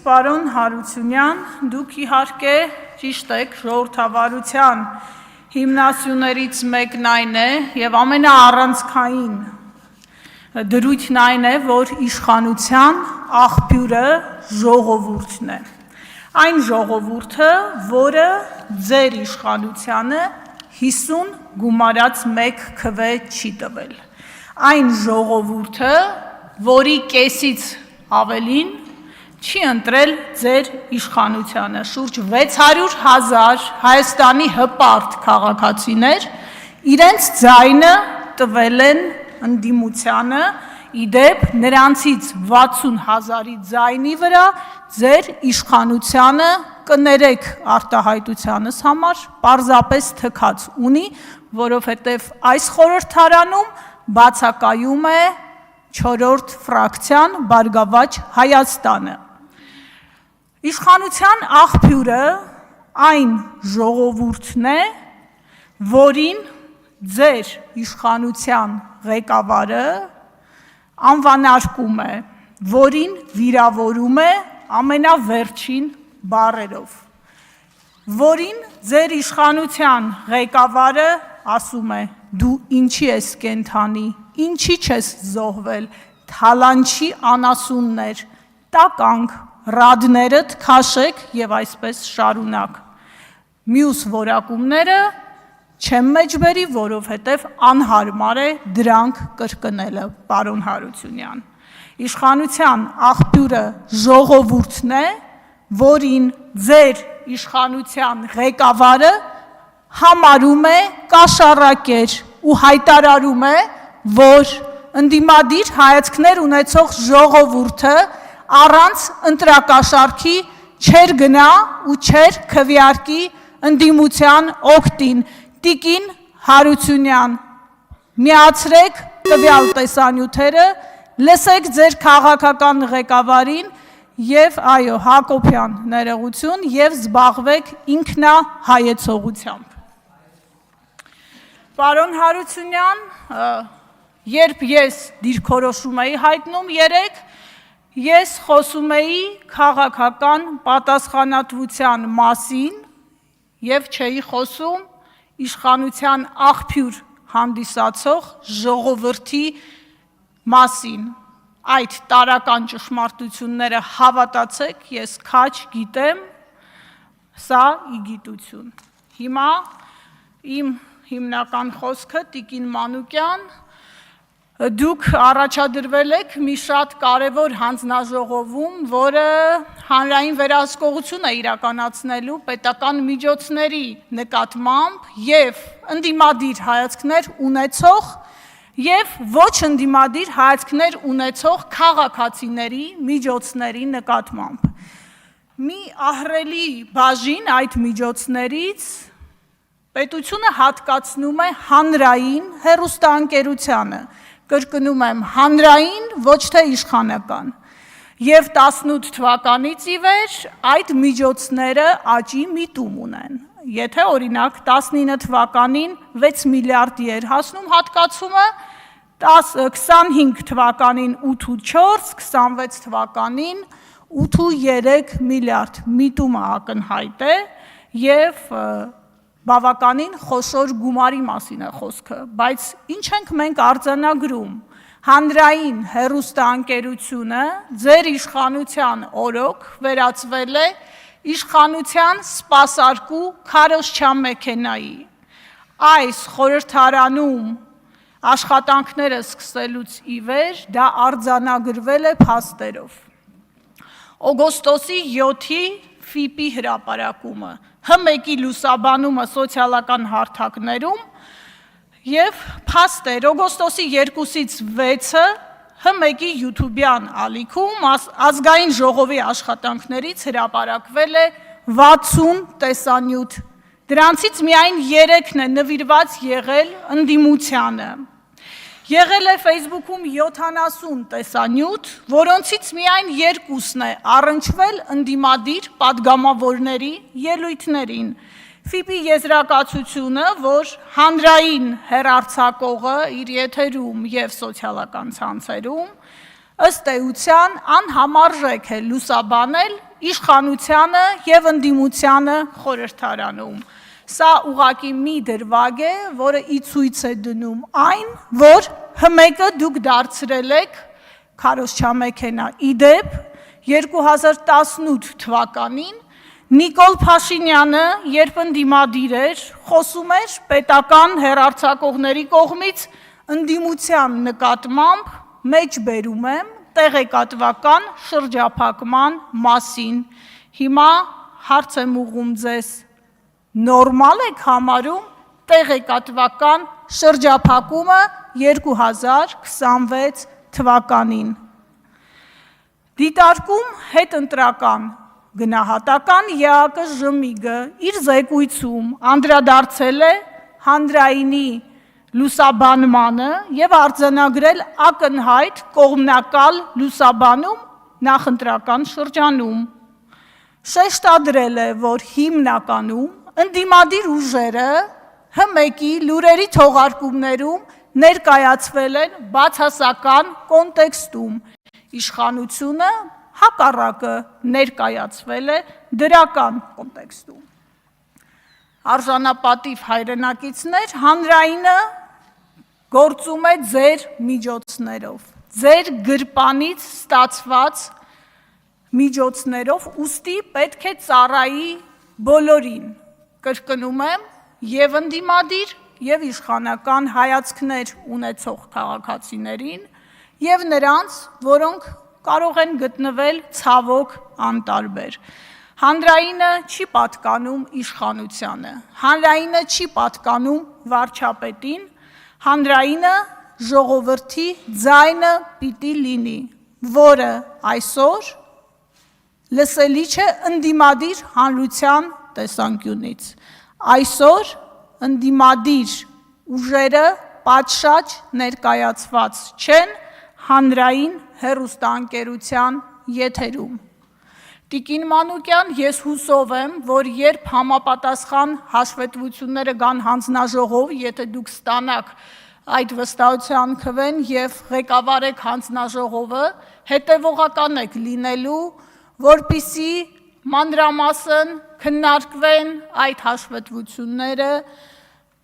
Պարոն Հարությունյան, դուք իհարկե ճիշտ եք, ժողովրդավարության հիմնասյուներից մեկն այն է և ամենաառանցքային դրույթն այն է, որ իշխանության աղբյուրը ժողովուրդն է։ Այն ժողովուրդը, որը ձեր իշխանությանը 50 գումարած 1 քվե չի տվել։ Այն ժողովուրդը, որի կեսից ավելին չի ընտրել ձեր իշխանությանը, շուրջ 600,000 Հայաստանի հպարտ քաղաքացիներ իրենց ձայնը տվել են ընդդիմությանը, իդեպ նրանցից 60,000-ի ձայնի վրա ձեր իշխանությանը կներեք արտահայտությանս համար պարզապես թքած ունի, որովհետև այս խորհրդարանում բացակայում է 4-րդ ֆրակցիան Բարգավաճ Հայաստանը։ Իշխանության աղբյուրը այն ժողովուրդն է, որին ձեր իշխանության ղեկավարը անվանարկում է, որին վիրավորում է ամենավերջին բառերով, որին ձեր իշխանության ղեկավարը ասում է դու ինչի ես կենդանի, ինչի չես զոհվել, թալանչի անասուններ, տականք, ռադներդ քաշեք և այսպես շարունակ։ Մյուս որակումները չեմ մեջբերի, որովհետև անհարմար է դրանք կրկնելը, պարոն Հարությունյան։ Իշխանության աղբյուրը ժողովուրդն է, որին ձեր իշխանության ղեկավարը համարում է կաշառակեր ու հայտարարում է, որ ընդդիմադիր հայացքներ ունեցող ժողովուրդը առանց ընտրակաշառքի չեր գնա ու չեր քվեարկի ընդդիմության օգտին։ Տիկին Հարությունյան, միացրեք տվյալ տեսանյութերը, լսեք ձեր քաղաքական ղեկավարին և այո, Հակոբյան ներողություն և զբաղվեք ինքնահայեցողությամբ։ Պարոն Հարությունյան, երբ ես դիրքորոշում էի հայտնում երեկ, ես խոսում էի քաղաքական պատասխանատվության մասին և չէի խոսում իշխանության աղբյուր հանդիսացող ժողովրդի մասին։ Այդ տարրական ճշմարտությունները հավատացեք, ես քաջ գիտեմ, սա իգիտություն։ Հիմա իմ հիմնական խոսքը տիկին Մանուկյան, դուք առաջադրվել եք մի շատ կարևոր հանձնաժողովում, որը հանրային վերահսկողություն է իրականացնելու պետական միջոցների նկատմամբ և ընդդիմադիր հայացքներ ունեցող և ոչ ընդդիմադիր հայացքներ ունեցող քաղաքացիների միջոցների նկատմամբ։ Մի ահռելի բաժին այդ միջոցներից պետությունը հատկացնում է հանրային հեռուստաընկերությանը, կրկնում եմ, հանրային, ոչ թե իշխանական, և 18 թվականից ի վեր այդ միջոցները աճի միտում ունեն։ Եթե օրինակ 19 թվականին 6 միլիարդի էր հասնում հատկացումը, 25 թվականին 8,4, 26 թվականին 8,3 միլիարդ, միտումը ակնհայտ է և բավականին խոշոր գումարի մասին է խոսքը, բայց ինչ ենք մենք արձանագրում, հանրային հեռուստաընկերությունը ձեր իշխանության օրոք վերածվել է իշխանության սպասարկու քարոզչամեքենայի։ Այս խորհրդարանում աշխատանքները սկսելուց ի վեր դա արձանագրվել է փաստերով։ Օգոստոսի 7-ի ՖԻՊ-ի հրապարակումը, Հ1-ի լուսաբանումը սոցիալական հարթակներում և փաստեր օգոստոսի 2-ից 6-ը Հ1-ի յութուբյան ալիքում ազգային ժողովի աշխատանքներից հրապարակվել է 60 տեսանյութ, դրանցից միայն 3-ն է նվիրված եղել ընդդիմությանը։ Եղել է Facebook-ում 70 տեսանյութ, որոնցից միայն 2-ն է առնչվել ընդդիմադիր պատգամավորների ելույթներին։ ՖԻՊ-ի եզրակացությունը, որ հանրային հեռարձակողը իր եթերում և սոցիալական ցանցերում ըստ էության անհամարժեք է լուսաբանել իշխանությանը եւ ընդդիմությանը խորհրդարանում։ Սա ուղղակի մի դրվագ է, որը ի ցույց է դնում այն, որ ՀՄԵԿ-ը դուք դարձրել եք քարոզչամեքենա։ Իդեպ 2018 թվականին Նիկոլ Փաշինյանը, երբ ընդդիմադիր էր, խոսում էր պետական հեռարձակողների կողմից ընդդիմության նկատմամբ մեջբերում եմ տեղեկատվական շրջափակման մասին։ Հիմա հարց եմ ուղղում ձեզ, նորմալ եք համարում տեղեկատվական շրջափակումը 2026 թվականին։ Դիտարկում հետընտրական գնահատական ԵԱԿ ԺՄԻԳ-ը իր զեկույցում անդրադարձել է հանրայինի լուսաբանմանը եւ արձանագրել ակնհայտ կողմնակալ լուսաբանում նախընտրական շրջանում։ Շեշտադրել է, որ հիմնականում ընդդիմադիր ուժերը ՀՄԵԿ-ի լուրերի թողարկումներում ներկայացվել են բացասական կոնտեքստում, իշխանությունը հակառակը ներկայացվել է դրական կոնտեքստում։ Արժանապատիվ հայրենակիցներ, հանրայինը գործում է ձեր միջոցներով, ձեր գրպանից ստացված միջոցներով, ուստի պետք է ծառայի բոլորին, կրկնում եմ, եւ ընդդիմադիր, եւ իշխանական հայացքներ ունեցող քաղաքացիներին, եւ նրանց, որոնք կարող են գտնվել ցավոք անտարբեր։ Հանրայինը չի պատկանում իշխանությանը, հանրայինը չի պատկանում վարչապետին, հանրայինը ժողովրդի ձայնը պիտի լինի, որը այսօր լսելի չէ ընդդիմադիր հանրության տեսանկյունից։ Այսօր ընդդիմադիր ուժերը պատշաճ ներկայացված չեն հանրային հեռուստաընկերության եթերում։ Տիկին Մանուկյան, ես հուսով եմ, որ երբ համապատասխան հաշվետվությունները գան հանձնաժողով, եթե դուք ստանաք այդ վստահության քվեն եւ ղեկավարեք հանձնաժողովը, հետեւողական եք լինելու, որպիսի մանրամասն քննարկվեն այդ հաշվետվությունները,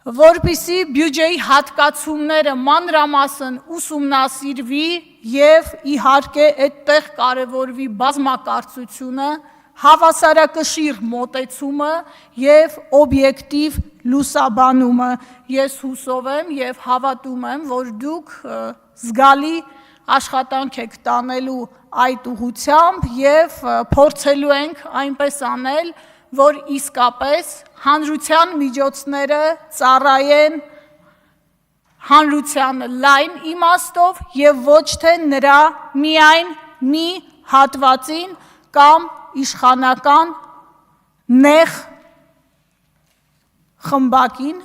որպիսի բյուջեի հատկացումները մանրամասն ուսումնասիրվի եւ իհարկե այդտեղ կարևորվի բազմակարծությունը, հավասարակշիռ մոտեցումը եւ օբյեկտիվ լուսաբանումը։ Ես հուսով եմ եւ հավատում եմ, որ դուք զգալի աշխատանք եք տանելու այդ ուղղությամբ եւ փորձելու ենք այնպես անել, որ իսկապես հանրության միջոցները ծառայեն հանրությանը լայն իմաստով եւ ոչ թե նրա միայն մի հատվածին կամ իշխանական նեղ խմբակին